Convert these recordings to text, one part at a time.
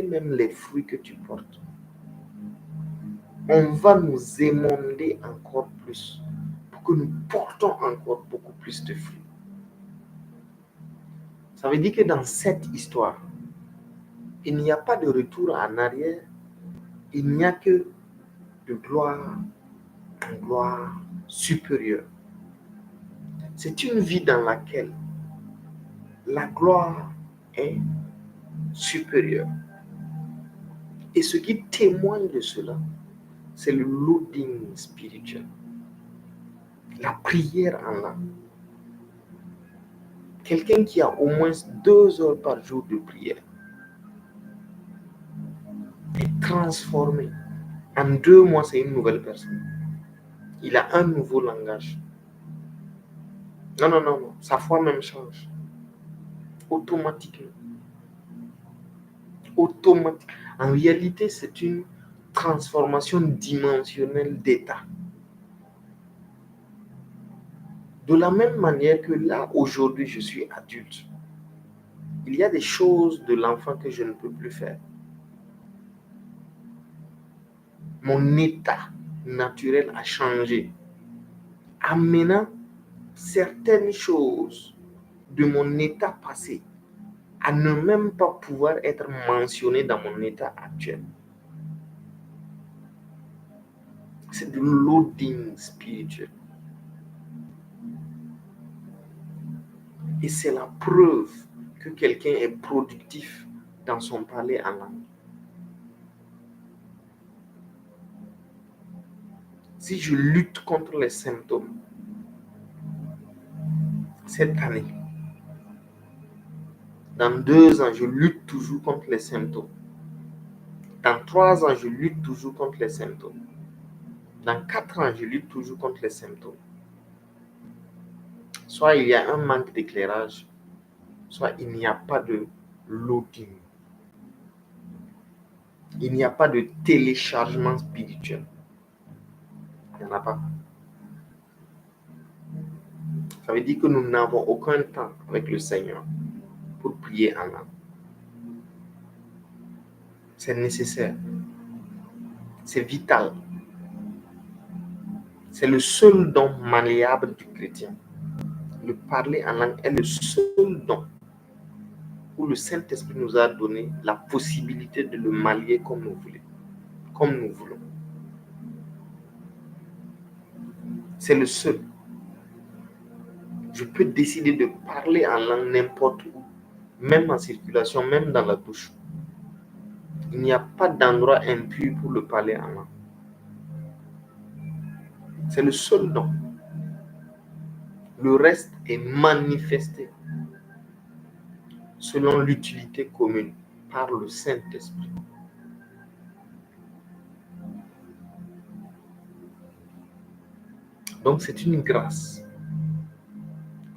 même les fruits que tu portes, on va nous émonder encore plus pour que nous portons encore beaucoup plus de fruits. Ça veut dire que dans cette histoire, il n'y a pas de retour en arrière, il n'y a que de gloire en gloire supérieure. C'est une vie dans laquelle la gloire est supérieure. Et ce qui témoigne de cela, c'est le loading spirituel. La prière en langue. Quelqu'un qui a au moins 2 heures par jour de prière est transformé. En 2 mois, c'est une nouvelle personne. Il a un nouveau langage. Non. Sa foi même change. Automatiquement. En réalité, c'est une transformation dimensionnelle d'état. De la même manière que là, aujourd'hui, je suis adulte. Il y a des choses de l'enfant que je ne peux plus faire. Mon état naturel a changé, amenant certaines choses de mon état passé à ne même pas pouvoir être mentionnées dans mon état actuel. C'est du loading spirituel. Et c'est la preuve que quelqu'un est productif dans son parler en langue. Si je lutte contre les symptômes cette année, dans 2 ans, je lutte toujours contre les symptômes. Dans 3 ans, je lutte toujours contre les symptômes. Dans 4 ans, je lutte toujours contre les symptômes. Soit il y a un manque d'éclairage, soit il n'y a pas de loading. Il n'y a pas de téléchargement spirituel. Il n'y en a pas. Ça veut dire que nous n'avons aucun temps avec le Seigneur pour prier en langue. C'est nécessaire. C'est vital. C'est le seul don malléable du chrétien. Le parler en langue est le seul don où le Saint-Esprit nous a donné la possibilité de le mallier comme nous voulons. C'est le seul. Je peux décider de parler en langue n'importe où, même en circulation, même dans la douche. Il n'y a pas d'endroit impur pour le parler en langue. C'est le seul don. Le reste est manifesté selon l'utilité commune par le Saint-Esprit. Donc c'est une grâce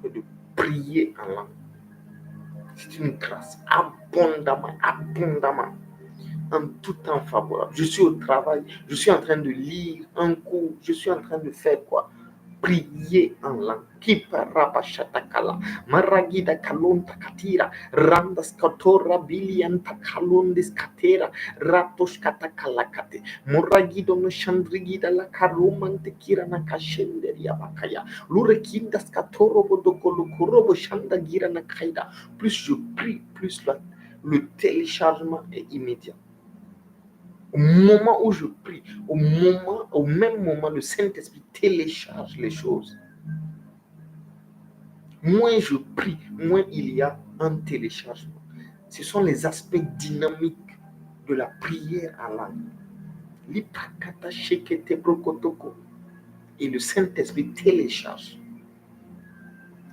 que de prier en langue. C'est une grâce abondamment, en tout temps favorable. Je suis au travail, je suis en train de lire un cours, je suis en train de faire quoi? Prier en langue. Kiparabashatakala, maragida kalonta katira, randas katora bilianta kalondis katera, ratos katakalakate, moragido no shandrigida la karumante kirana kashenderia bakaya, lurekindas katorobo dokolokorobo shandagira na kaida. Plus je prie, plus le téléchargement est immédiat. Au moment où je prie, au même moment, le Saint-Esprit télécharge les choses. Moins je prie, moins il y a un téléchargement. Ce sont les aspects dynamiques de la prière en langue. Et le Saint-Esprit télécharge.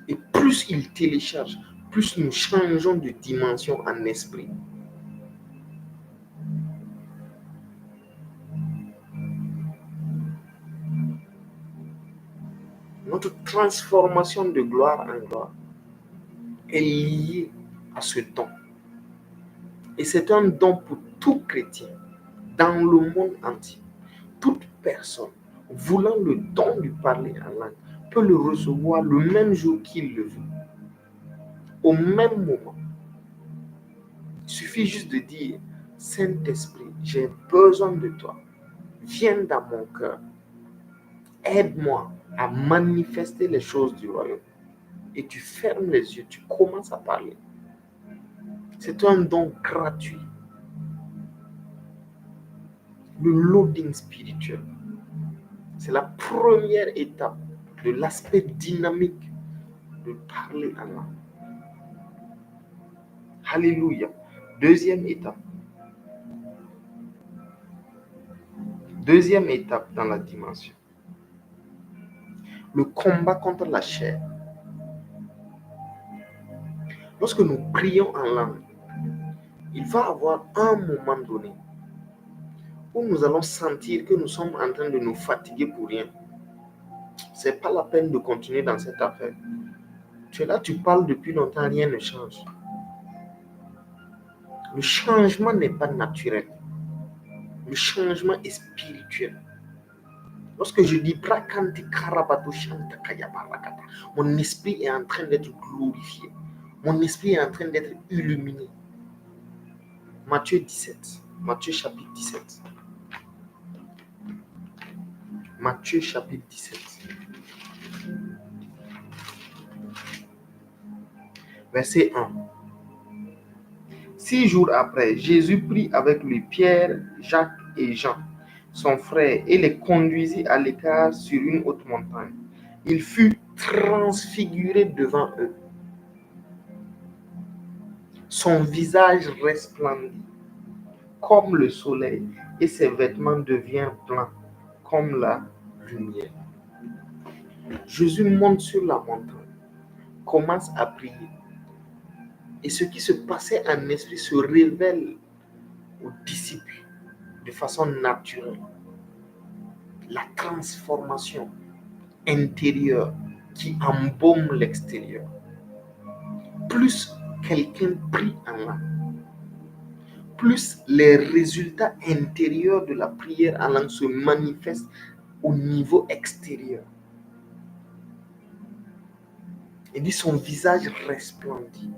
Et plus il télécharge, plus nous changeons de dimension en esprit. Notre transformation de gloire en gloire est liée à ce don. Et c'est un don pour tout chrétien dans le monde entier. Toute personne voulant le don du parler en langue peut le recevoir le même jour qu'il le veut. Au même moment. Il suffit juste de dire, Saint-Esprit, j'ai besoin de toi. Viens dans mon cœur. Aide-moi à manifester les choses du royaume. Et tu fermes les yeux, tu commences à parler. C'est un don gratuit. Le loading spirituel, c'est la première étape de l'aspect dynamique de parler à l'âme. Alléluia. Deuxième étape dans la dimension. Le combat contre la chair. Lorsque nous prions en langue, il va y avoir un moment donné où nous allons sentir que nous sommes en train de nous fatiguer pour rien. Ce n'est pas la peine de continuer dans cette affaire. Tu es là, tu parles depuis longtemps, rien ne change. Le changement n'est pas naturel. Le changement est spirituel. Lorsque je dis Prakanti Karabato Shanta Kayabarakata, mon esprit est en train d'être glorifié. Mon esprit est en train d'être illuminé. Matthieu 17. Matthieu chapitre 17. Matthieu chapitre 17. Verset 1. 6 jours après, Jésus prit avec lui Pierre, Jacques et Jean, son frère, et les conduisit à l'écart sur une haute montagne. Il fut transfiguré devant eux. Son visage resplendit comme le soleil et ses vêtements deviennent blancs comme la lumière. Jésus monte sur la montagne, commence à prier. Et ce qui se passait en esprit se révèle aux disciples de façon naturelle. La transformation intérieure qui embaume l'extérieur. Plus quelqu'un prie en langue, plus les résultats intérieurs de la prière en langue se manifestent au niveau extérieur. Il dit son visage resplendit.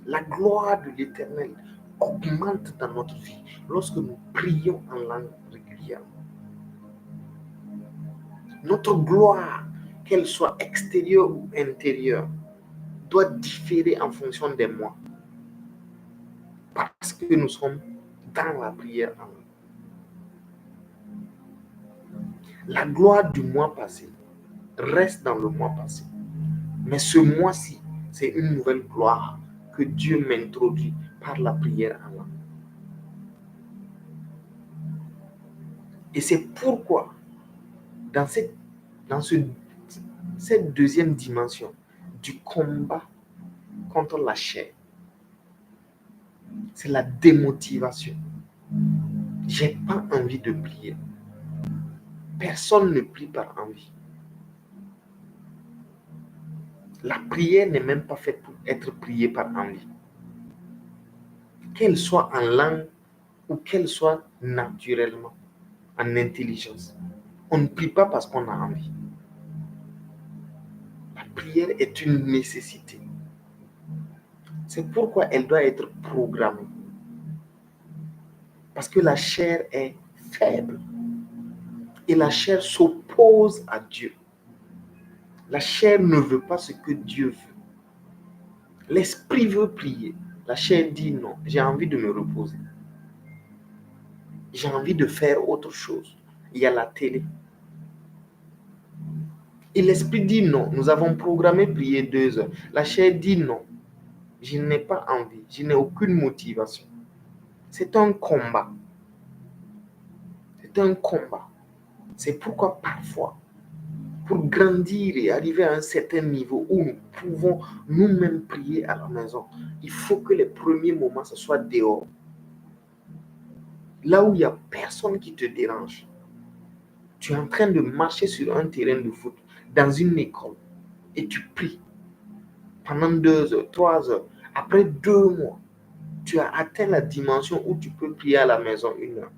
La gloire de l'Éternel augmente dans notre vie lorsque nous prions en langue régulièrement. Notre gloire, qu'elle soit extérieure ou intérieure, doit différer en fonction des mois. Parce que nous sommes dans la prière en langue. La gloire du mois passé reste dans le mois passé. Mais ce mois-ci, c'est une nouvelle gloire que Dieu m'introduit par la prière en langue. Et c'est pourquoi, dans cette deuxième dimension du combat contre la chair, c'est la démotivation. J'ai pas envie de prier. Personne ne prie par envie. La prière n'est même pas faite pour être priée par envie. Qu'elle soit en langue ou qu'elle soit naturellement, en intelligence. On ne prie pas parce qu'on a envie. La prière est une nécessité. C'est pourquoi elle doit être programmée. Parce que la chair est faible. Et la chair s'oppose à Dieu. La chair ne veut pas ce que Dieu veut. L'esprit veut prier. La chair dit non, j'ai envie de me reposer. J'ai envie de faire autre chose. Il y a la télé. Et l'esprit dit non, nous avons programmé prier 2 heures. La chair dit non, je n'ai pas envie, je n'ai aucune motivation. C'est un combat. C'est un combat. C'est pourquoi parfois, pour grandir et arriver à un certain niveau où nous pouvons nous-mêmes prier à la maison, il faut que les premiers moments, ce soit dehors. Là où il n'y a personne qui te dérange. Tu es en train de marcher sur un terrain de foot, dans une école, et tu pries pendant 2 heures, 3 heures. Après 2 mois, tu as atteint la dimension où tu peux prier à la maison 1 heure.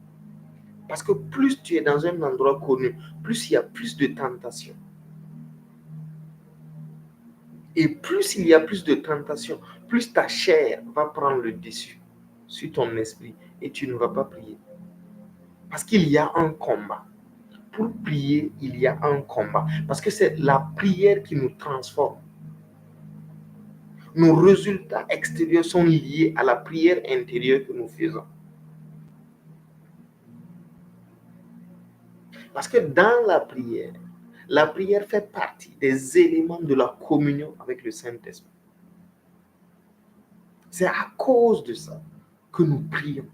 Parce que plus tu es dans un endroit connu, plus il y a plus de tentations. Et plus il y a plus de tentations, plus ta chair va prendre le dessus sur ton esprit et tu ne vas pas prier. Parce qu'il y a un combat. Pour prier, il y a un combat. Parce que c'est la prière qui nous transforme. Nos résultats extérieurs sont liés à la prière intérieure que nous faisons. Parce que dans la prière fait partie des éléments de la communion avec le Saint-Esprit. C'est à cause de ça que nous prions.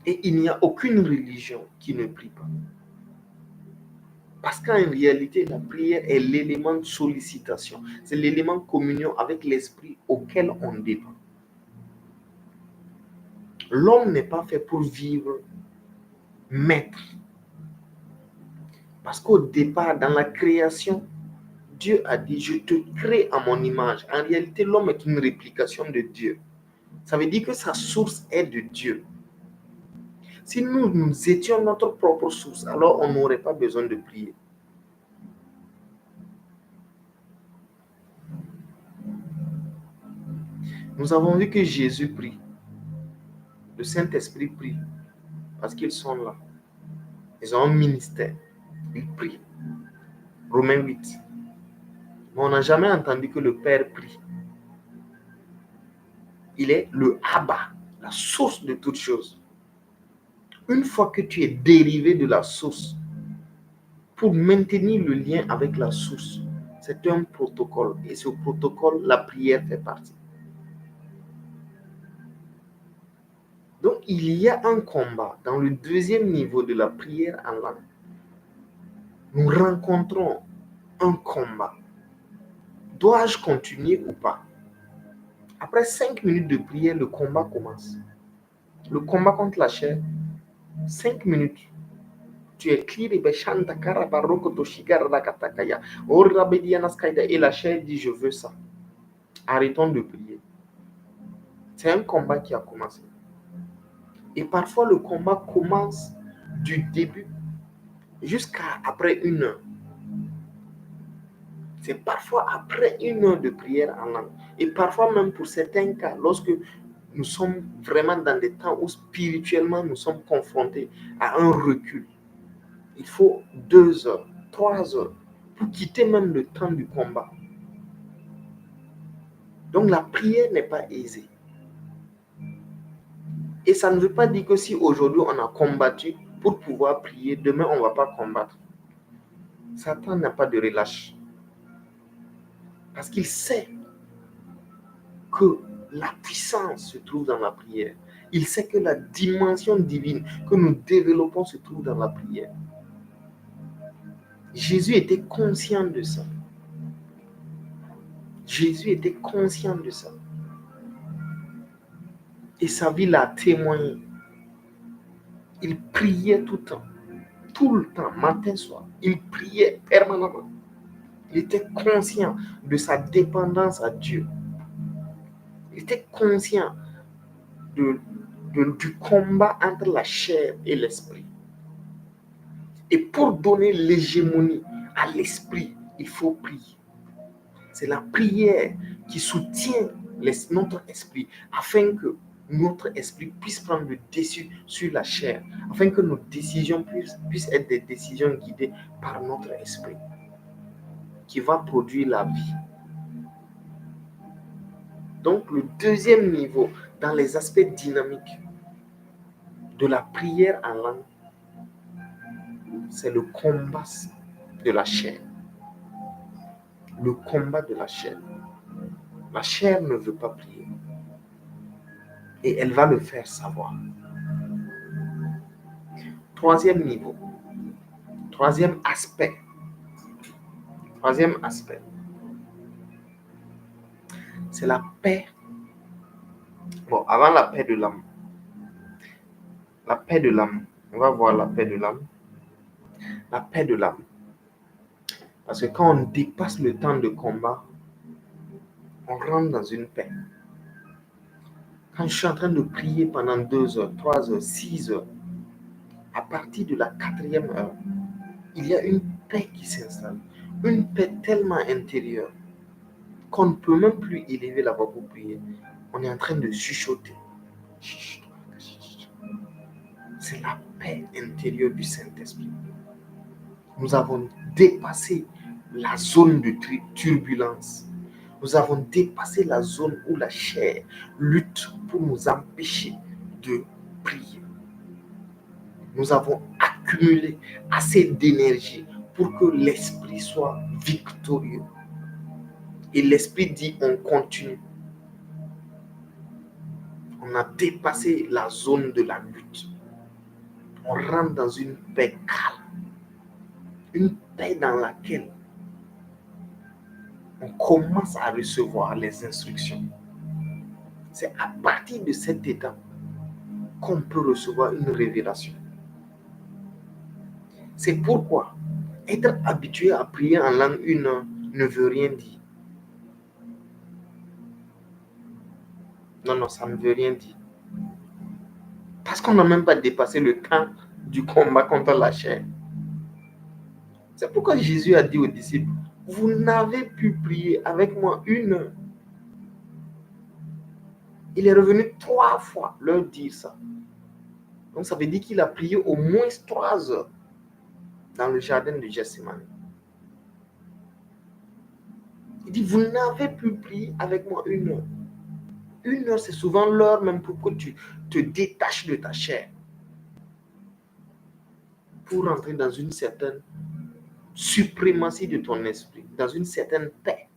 Et il n'y a aucune religion qui ne prie pas. Parce qu'en réalité, la prière est l'élément de sollicitation. C'est l'élément de communion avec l'esprit auquel on dépend. L'homme n'est pas fait pour vivre maître. Parce qu'au départ, dans la création, Dieu a dit, je te crée à mon image. En réalité, l'homme est une réplication de Dieu. Ça veut dire que sa source est de Dieu. Si nous étions notre propre source, alors on n'aurait pas besoin de prier. Nous avons vu que Jésus prie. Le Saint-Esprit prie. Parce qu'ils sont là. Ils ont un ministère. Ils prient. Romains 8. Mais on n'a jamais entendu que le Père prie. Il est le Abba, la source de toutes choses. Une fois que tu es dérivé de la source, pour maintenir le lien avec la source, c'est un protocole. Et ce protocole, la prière fait partie. Donc, il y a un combat dans le deuxième niveau de la prière en langue. Nous rencontrons un combat. Dois-je continuer ou pas? Après 5 minutes de prière, le combat commence. Le combat contre la chair, 5 minutes. Tu es clear et la chair dit je veux ça. Arrêtons de prier. C'est un combat qui a commencé. Et parfois le combat commence du début jusqu'à après 1 heure. C'est parfois après 1 heure de prière en langue. Et parfois même pour certains cas, lorsque nous sommes vraiment dans des temps où spirituellement nous sommes confrontés à un recul. Il faut 2 heures, 3 heures pour quitter même le temps du combat. Donc la prière n'est pas aisée. Et ça ne veut pas dire que si aujourd'hui on a combattu pour pouvoir prier, demain on ne va pas combattre. Satan n'a pas de relâche. Parce qu'il sait que la puissance se trouve dans la prière. Il sait que la dimension divine que nous développons se trouve dans la prière. Jésus était conscient de ça. Jésus était conscient de ça. Et sa vie l'a témoigné. Il priait tout le temps, matin, soir. Il priait permanemment. Il était conscient de sa dépendance à Dieu. Il était conscient du combat entre la chair et l'esprit. Et pour donner l'hégémonie à l'esprit, il faut prier. C'est la prière qui soutient notre esprit afin que notre esprit puisse prendre le dessus sur la chair, afin que nos décisions puissent être des décisions guidées par notre esprit, qui va produire la vie. Donc, le deuxième niveau, dans les aspects dynamiques de la prière en langue, c'est le combat de la chair. Le combat de la chair. La chair ne veut pas prier. Et elle va le faire savoir. Troisième niveau. Troisième aspect. C'est la paix. Bon, avant la paix de l'âme. La paix de l'âme. On va voir la paix de l'âme. La paix de l'âme. Parce que quand on dépasse le temps de combat, on rentre dans une paix. Quand je suis en train de prier pendant 2 heures, 3 heures, 6 heures, à partir de la 4e heure, il y a une paix qui s'installe. Une paix tellement intérieure qu'on ne peut même plus élever la voix pour prier. On est en train de chuchoter. C'est la paix intérieure du Saint-Esprit. Nous avons dépassé la zone de turbulence. Nous avons dépassé la zone où la chair lutte pour nous empêcher de prier. Nous avons accumulé assez d'énergie pour que l'esprit soit victorieux. Et l'esprit dit, on continue. On a dépassé la zone de la lutte. On rentre dans une paix calme. Une paix dans laquelle on commence à recevoir les instructions. C'est à partir de cet état qu'on peut recevoir une révélation. C'est pourquoi être habitué à prier en langue une ne veut rien dire. Non, ça ne veut rien dire. Parce qu'on n'a même pas dépassé le temps du combat contre la chair. C'est pourquoi Jésus a dit aux disciples, vous n'avez pu prier avec moi une heure. Il est revenu 3 fois leur dire ça. Donc ça veut dire qu'il a prié au moins 3 heures dans le jardin de Gethsémani. Il dit, vous n'avez pu prier avec moi une heure. Une heure, c'est souvent l'heure même pour que tu te détaches de ta chair. Pour entrer dans une certaine suprématie de ton esprit, dans une certaine paix.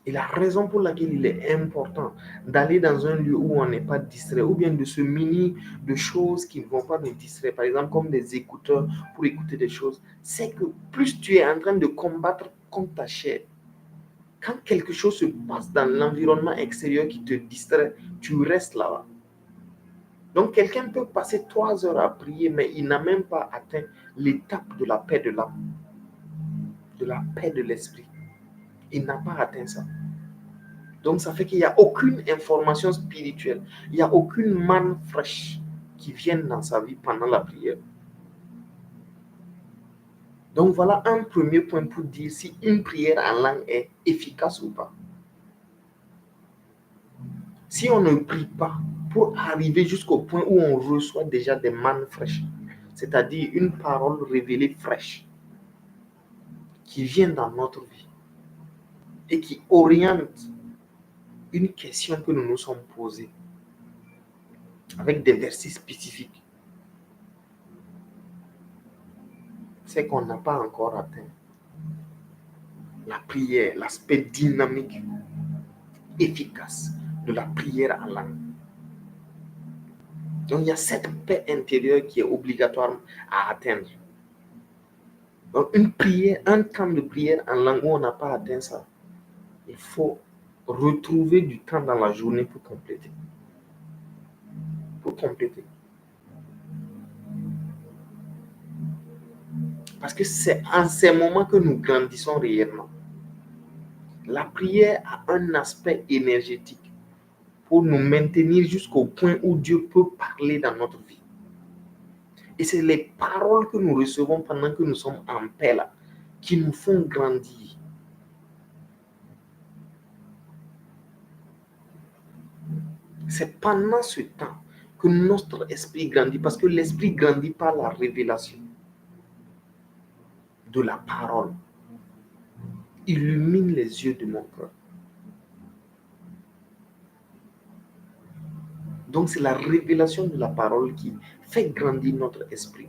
Et la raison pour laquelle il est important d'aller dans un lieu où on n'est pas distrait, ou bien de se munir de choses qui ne vont pas nous distraire, par exemple comme des écouteurs pour écouter des choses, c'est que plus tu es en train de combattre contre ta chair, quand quelque chose se passe dans l'environnement extérieur qui te distrait, tu restes là-bas. Donc quelqu'un peut passer 3 heures à prier, mais il n'a même pas atteint l'étape de la paix de l'âme, de la paix de l'esprit. Il n'a pas atteint ça. Donc ça fait qu'il n'y a aucune information spirituelle, il n'y a aucune manne fraîche qui vienne dans sa vie pendant la prière. Donc voilà un premier point pour dire si une prière en langue est efficace ou pas. Si on ne prie pas pour arriver jusqu'au point où on reçoit déjà des mannes fraîches, c'est-à-dire une parole révélée fraîche qui vient dans notre vie et qui oriente une question que nous nous sommes posée avec des versets spécifiques, c'est qu'on n'a pas encore atteint la prière, l'aspect dynamique, efficace de la prière en langue. Donc il y a cette paix intérieure qui est obligatoire à atteindre. Donc une prière, un temps de prière en langue où on n'a pas atteint ça, il faut retrouver du temps dans la journée pour compléter. Parce que c'est en ces moments que nous grandissons réellement. La prière a un aspect énergétique pour nous maintenir jusqu'au point où Dieu peut parler dans notre vie. Et c'est les paroles que nous recevons pendant que nous sommes en paix là, qui nous font grandir. C'est pendant ce temps que notre esprit grandit, parce que l'esprit grandit par la révélation de la parole. Illumine les yeux de mon cœur. Donc c'est la révélation de la parole qui fait grandir notre esprit.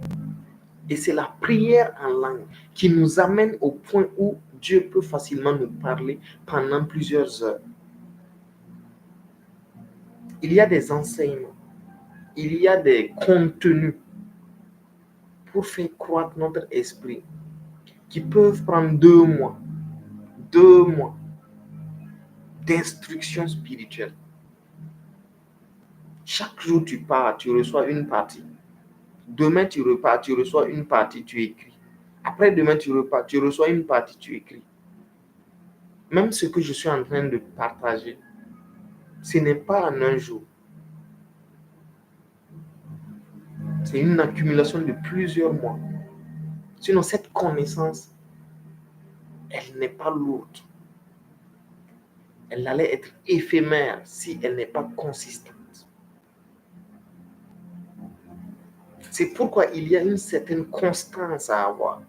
Et c'est la prière en langue qui nous amène au point où Dieu peut facilement nous parler pendant plusieurs heures. Il y a des enseignements, il y a des contenus pour faire croître notre esprit qui peuvent prendre 2 mois d'instruction spirituelle. Chaque jour tu pars, tu reçois une partie. Demain tu repars, tu reçois une partie, tu écris. Après demain tu repars, tu reçois une partie, tu écris. Même ce que je suis en train de partager, ce n'est pas en un jour. C'est une accumulation de plusieurs mois. Sinon, cette connaissance, elle n'est pas lourde. elle allait être éphémère si elle n'est pas consistante. C'est pourquoi il y a une certaine constance à avoir.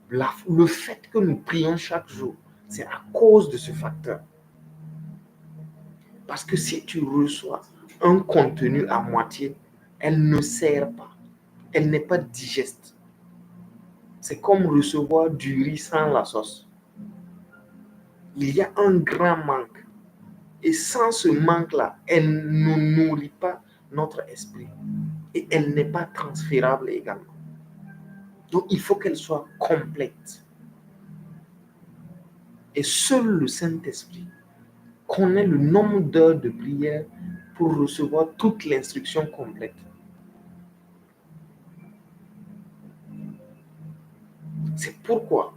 Le fait que nous prions chaque jour, c'est à cause de ce facteur. Parce que si tu reçois un contenu à moitié, elle ne sert pas. Elle n'est pas digeste. C'est comme recevoir du riz sans la sauce. Il y a un grand manque. Et sans ce manque-là, elle ne nourrit pas notre esprit. Et elle n'est pas transférable également. Donc, il faut qu'elle soit complète. Et seul le Saint-Esprit connaît le nombre d'heures de prière pour recevoir toute l'instruction complète. C'est pourquoi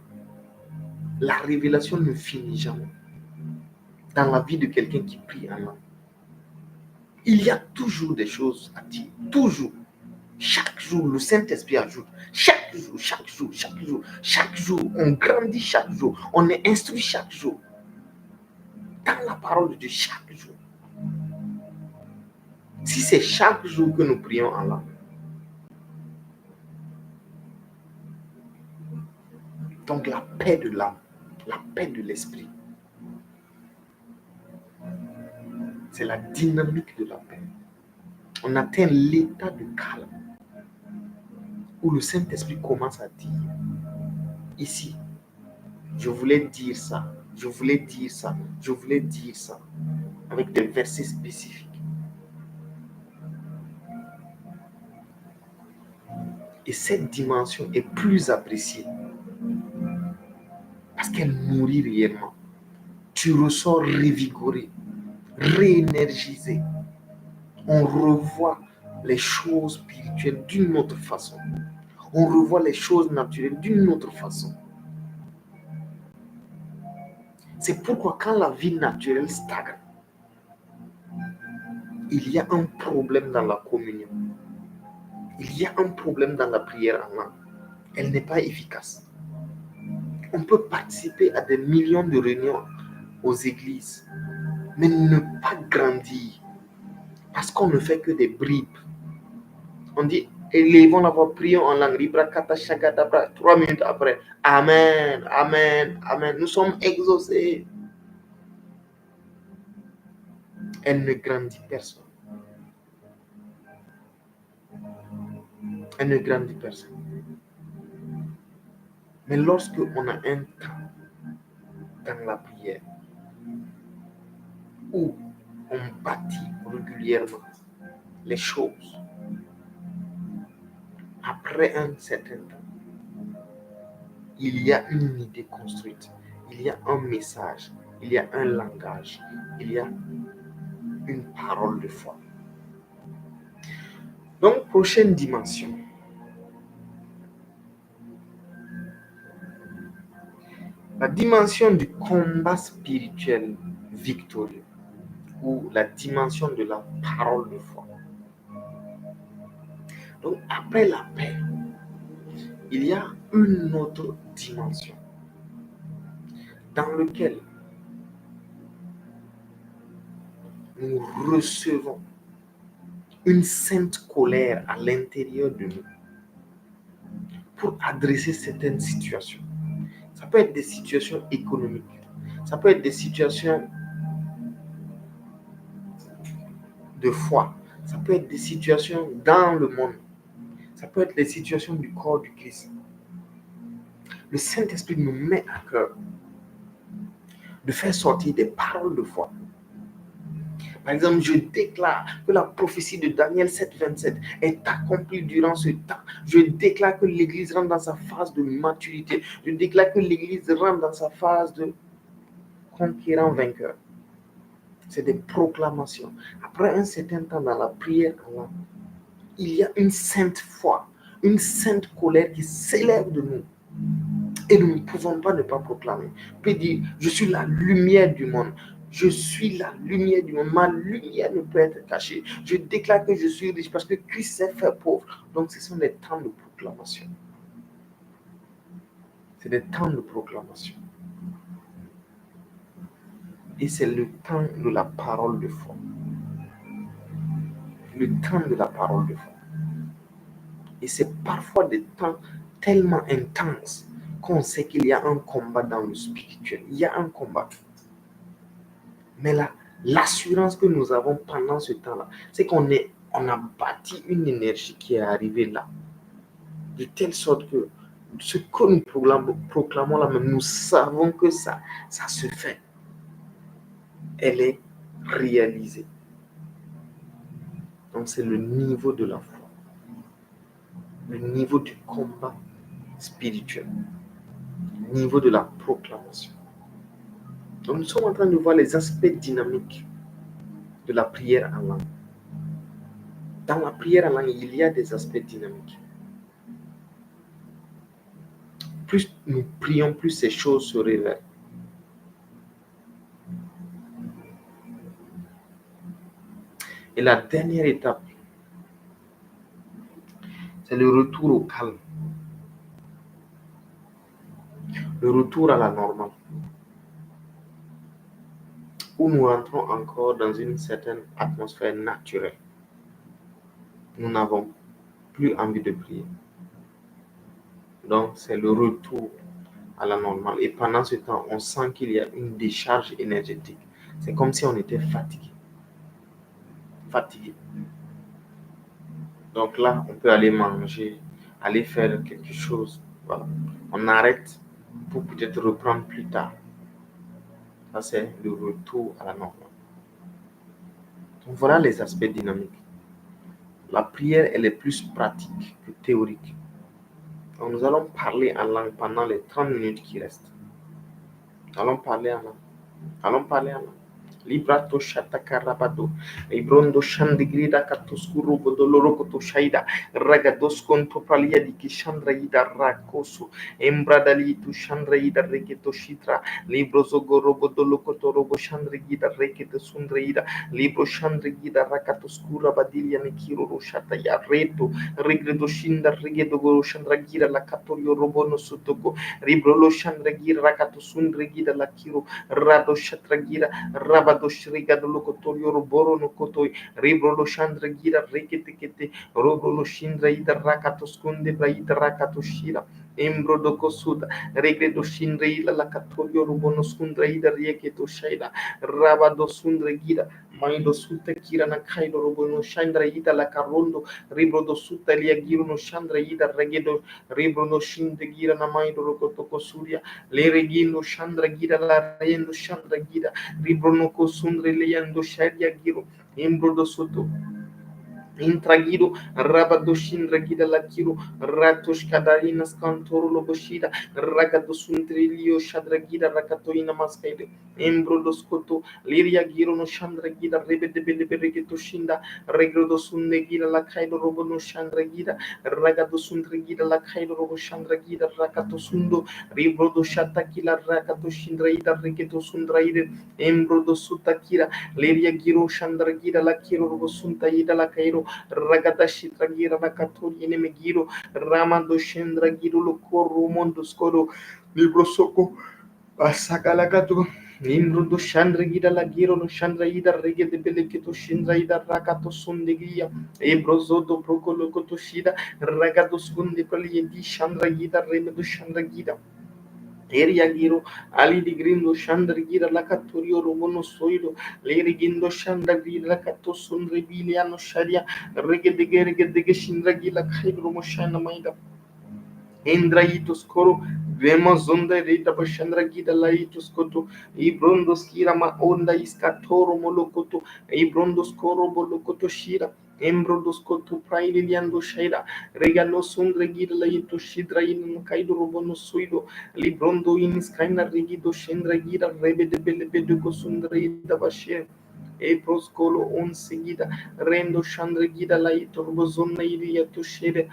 la révélation ne finit jamais dans la vie de quelqu'un qui prie en langue. Il y a toujours des choses à dire. Toujours. Chaque jour, le Saint-Esprit ajoute. Chaque jour, chaque jour, chaque jour, chaque jour. On grandit chaque jour. On est instruit chaque jour. Dans la parole de Dieu, chaque jour. Si c'est chaque jour que nous prions en langue, donc la paix de l'âme, la paix de l'esprit, c'est la dynamique de la paix. On atteint l'état de calme où le Saint-Esprit commence à dire, ici, je voulais dire ça, je voulais dire ça, je voulais dire ça, avec des versets spécifiques. Et cette dimension est plus appréciée parce qu'elle nourrit réellement. Tu ressors revigoré, réénergisé. On revoit les choses spirituelles d'une autre façon. On revoit les choses naturelles d'une autre façon. C'est pourquoi quand la vie naturelle stagne, il y a un problème dans la communion. Il y a un problème dans la prière en langue. Elle n'est pas efficace. On peut participer à des millions de réunions aux églises, mais ne pas grandir parce qu'on ne fait que des bribes. On dit, élevons la voix, prions en langue. 3 minutes après, Amen, Amen, Amen. Nous sommes exaucés. Elle ne grandit personne. Elle ne grandit personne. Mais lorsque on a un temps dans la prière où on bâtit régulièrement les choses, après un certain temps, il y a une idée construite, il y a un message, il y a un langage, il y a une parole de foi. Donc, prochaine dimension. La dimension du combat spirituel victorieux ou la dimension de la parole de foi. Donc, après la paix, il y a une autre dimension dans laquelle nous recevons une sainte colère à l'intérieur de nous pour adresser certaines situations. Ça peut être des situations économiques, ça peut être des situations de foi, ça peut être des situations dans le monde, ça peut être les situations du corps du Christ. Le Saint-Esprit nous met à cœur de faire sortir des paroles de foi. Par exemple, je déclare que la prophétie de Daniel 7,27 est accomplie durant ce temps. Je déclare que l'Église rentre dans sa phase de maturité. Je déclare que l'Église rentre dans sa phase de conquérant vainqueur. C'est des proclamations. Après un certain temps dans la prière, il y a une sainte foi, une sainte colère qui s'élève de nous. Et nous ne pouvons pas ne pas proclamer. On peut dire, je suis la lumière du monde. Je suis la lumière du monde. Ma lumière ne peut être cachée. Je déclare que je suis riche parce que Christ s'est fait pauvre. Donc, ce sont des temps de proclamation. C'est des temps de proclamation. Et c'est le temps de la parole de foi. Le temps de la parole de foi. Et c'est parfois des temps tellement intenses qu'on sait qu'il y a un combat dans le spirituel. Il y a un combat. Mais là, l'assurance que nous avons pendant ce temps-là, c'est on a bâti une énergie qui est arrivée là. De telle sorte que ce que nous proclamons là même, nous savons que ça se fait. Elle est réalisée. Donc c'est le niveau de la foi. Le niveau du combat spirituel. Le niveau de la proclamation. Donc nous sommes en train de voir les aspects dynamiques de la prière en langue. Dans la prière en langue, il y a des aspects dynamiques. Plus nous prions, plus ces choses se révèlent. Et la dernière étape, c'est le retour au calme. Le retour à la normale. Où nous rentrons encore dans une certaine atmosphère naturelle. Nous n'avons plus envie de prier. Donc, c'est le retour à la normale. Et pendant ce temps, on sent qu'il y a une décharge énergétique. C'est comme si on était fatigué. Donc là, on peut aller manger, aller faire quelque chose. Voilà. On arrête pour peut-être reprendre plus tard. Ça, c'est le retour à la normale. Donc voilà les aspects dynamiques. La prière, elle est plus pratique que théorique. Donc nous allons parler en langue pendant les 30 minutes qui restent. Allons parler en langue. Librato shata karabado, librondo shandigrida katoskuru bodoloro koto shaida, ragados konto pralia di kishandra ida rakosu, embradali tu shandra ida reketo shitra, libro zogoro bodolo koto robo shandra ida reketo sundra ida, libro shandra ida rakatoskura badilia nekiro roshata ya reto, regredo shinda regedo goro shandra gira la katorio robono sutoko, libro lo shandra gira rakato sundra gira la kiro, rado shatra gira, Rabado Shrigado Locotorio Roboro no Kotoi, Ribrolo Chandra Gira Reketekete, Robolo Shindra Ida Rakato Skunde Braida Rakato Shira, Embro do Kosuda, Regredo Shindra Ila Lakatorio Robono Skundra Ida Rieketo Shaila, Rabado Sundra Gira, Maido Sutta Kira Nakailo Robono Chandra Ida La Carondo, Ribrodo Sutta Lia Giro no Chandra Ida Regedo, Ribrono Shindra Gira Namaido Rokotoko Surya, Le Regino Chandra Gira La Rendo Chandra Gira, Ribronoko Sundre Leando Sharia Giro, Imbrodo Soto. Intragido, Rabado Shindra Gida Lakiro, Ratosh Kadarina Scantoro Loboshida, Ragado Sundrilio Shadra Gida Rakatoina Maskaide, Embrodo Scoto, Liria Giro no Chandra Gida, Rebe de Beregeto Shinda, Regrodo Sunde Gida Lakaido Robo no Chandra Gida, Ragado Sundra Gida Lakaido Robo Chandra Gida, Rakato Sundo, Ribrodo Shatakila Rakato Shindra Ida Regeto Sundraide, Embrodo Sutakira, Liria Giro Chandra Gida Lakiro Robo Sunta Ida Lakairo, Ragadashi Tragira Nakaturi Nemegiro, Ramando Shendra Giro Locoro Mondo Scoro, Libro Soco, Asagalagato, Nimbro do Chandra Gira la Giro no Chandra Ida Rege de Beleketo Shindra Ida Rakato Sundegia, Ebrozodo Procolo Cotoshida, Ragado Skunde Palienti Chandra Ida Remedo Chandra Gida. Eria Giro, Ali di Grindo, Chandra Gira, la Cattorio, Romono Soilo, Leri Gindo, Chandra Gira, la Catto Sunrebiliano Sharia, Rege de Gerge de Geshindra Gila, Kairo Moshana Maida, Endraitos Coro, Vemo Zonda Rita Pashandra Gida, Laitos Coto, Ibrondos Kirama Onda Iscatoro Molocoto, Ibrondos Coro Bolocoto Shira. Embrodos Coto Prailiando Shaira, Regalo Sundre Gira, Laito Shidra in Kaido Robono Suido, Librondo in Skyna Rigido Shendra Gira, Rebe de Belebeduco Sundre da Bashe, e proscolo on seguida rendo shandregida la itorbozonna iria to shere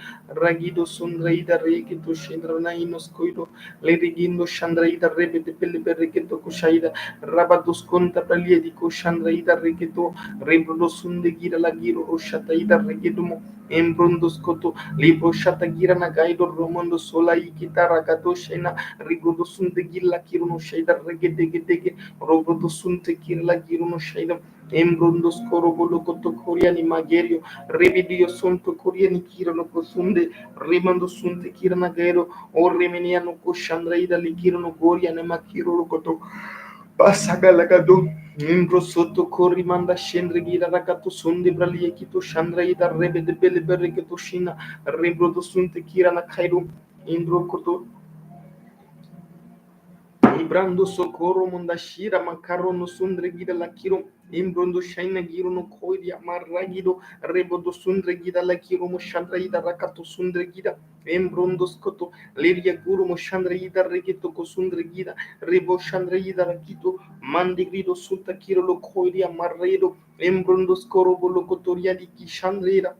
ragido sundraida reke to shendrana inoskoido le rigindo shandraida rebe de pelle berreketo kushaida rabados conta pralia di koshandraida reketo rebrodo sunde gira la giro roshataida regedumo embrondos koto libro shata gira na gaido romondo sola ikita ragato shena rigodo sunde gilla kiruno shaida regedegedege robodo sunte kirla giruno shaida embrondos korobolo koto koriani magerio revidio sonto koriani kirano kosunde rimando sunte kirana gairo o remeniano koshandraida likirano goriane makiro koto Pasagalagado, Nimbro Soto Korimanda Shendrigira Rakato Sundi Braliekito Shandraida Rebe de Bele Berreketo Shina, Rebro do Sunte Kirana Kaido, Indro Koto, Ibrando Socorro Mondashira Macaro no Sundre Gida Lakiro, Imbrondo Shaina Giro no Koidia Maragido, Rebo do Sundre Gida Lakiro Moshandraida Rakato Sundre Gida, Embrondo Scoto, Liria Guru Moshandraida Regeto Cosundre Gida, Rebo Shandraida Rakito, Mandigrido Sulta Kiro lo Koidia Marredo, Embrondo Scoro Bolocotoria di Kishandrida.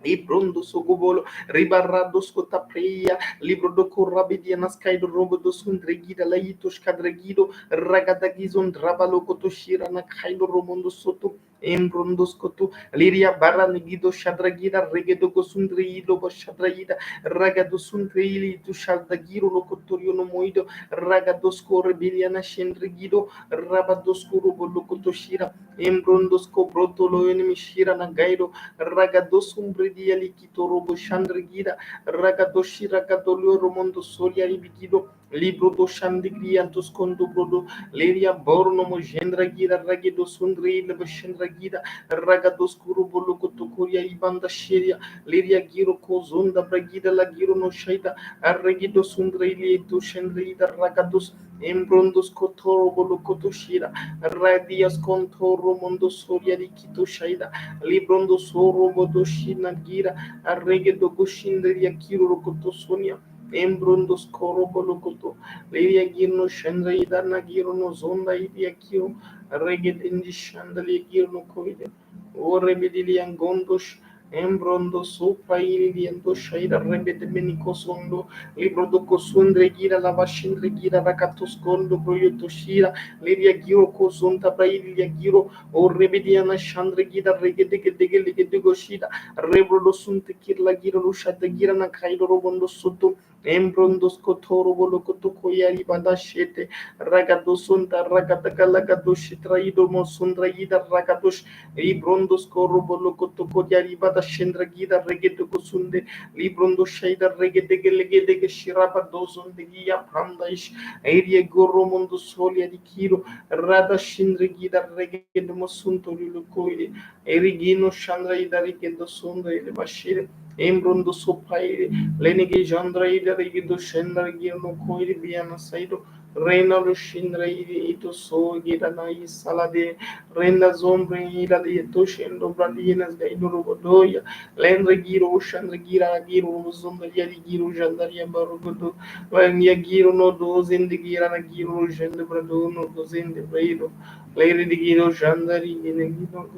Librondo sogobolo ribarrado scota preia libro do corrabedia nascaido robo do sundregida laito scadregido ragadagizon drabalo kotoshira na kaido romondo soto embrondo scoto liria barra negido shadragida regedo gosundreido bo shadragida ragado sundreili tu shadagiro lo kotorio no moido ragado scorrebilia na shendregido rabado scuro lo kotoshira embrondo scobroto lo enemi shira na gaido ragados umbridia likito robo shandrigida ragadoshi ragadolio romondo soria ribigido libro do shandrigia toscondo brodo leria borno mo gendragira ragido sundri lebo shandragida ragados kurubo logo tokoria ibanda sheria leria giro kozonda bragida la giro no shaida arregido sundri lieto shandrida ragados embrondos kotoro bolo kotoshira radias contoro mondo soria rikito shaida librondo soro bodoshina gira arregedo goshinderia kiro rokoto sonia embrondo skoro bolokoto leria girno shandra idana giro no zonda idia kiro arregedindi shandali giro no koide ore bedilian gondosh embrondo sopra iridiendo shaida rebede menico sondo libro do cosundre gira la vashindre gira rakato scondo proyoto shira leria giro cosonta brailia giro o rebediana shandre gira regedegedegedegede goshida rebro sunte kirla gira rushata gira na kaido robondo soto embrondo scotoro bolo kotoko yari banda shete ragado sunta ragataka lagado shitraido mo sundra ida ragadosh librondo scoro bolo kotoko yari banda shendra gira regedo kosunde librondo shaida regedegedegede shiraba dozon de gia pramdaish Airie gorro mondo solia di kiro rada shindre gida reged mosunto lukoide erigino shandra ida regendo sonda ile bashire embrondo sopaire lenigi jandra ida regedo shendra gino koide biana saido reina lo shindra ito so gira na isalade renda zombre ida de to shendo bradinas gaido robodoya lendre giro shandra giro zomba di giro jandaria barogodo Vania giro no dozen de gira na giro jende brado no dozen de brado Lady de giro jandari ne giro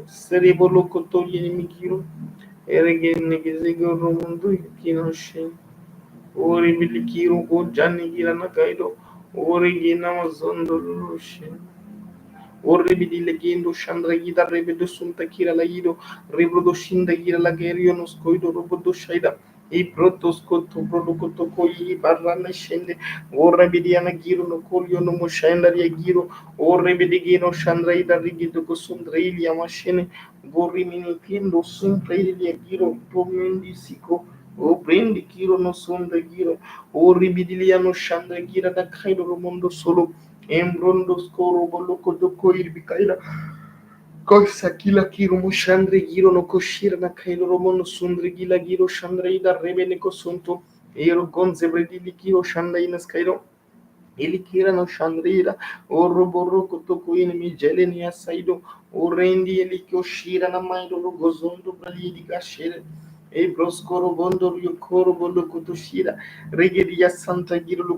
cerebolo cotori ne giro eregen ne gizego romundo kino shen ori bilikiro go janni gira na gaido ori gina mazondo shen Orribidi legendo shandra gida rebedo sunta kira la ido rebrodo shinda gira la gerio no skoido robodo shaida i protos koto brodo koto koi barrana shende orribidi ana giro no kolio no moshenda ria giro orribidi gino shandra ida rigido ko sundra ili amashene gorri mini kindo suntra ili giro tomendi siko o prendi kiro no sonda giro orribidi liano shandra gira da kaido romondo solo embrondo scoro boloko doko irbicaira cosa kila kiro mushandre giro no koshira na kailo romono sundre gila giro shandre ida rebene kosunto ero gonze bredili kiro shanda ina skairo ili kira no shandrira oro borro kotoko in mi jeleni asaido o rendi eli koshira na maido lo gozondo brali di kashere e broscoro bondo rio coro bondo kotoshira regedi ya santa giro lo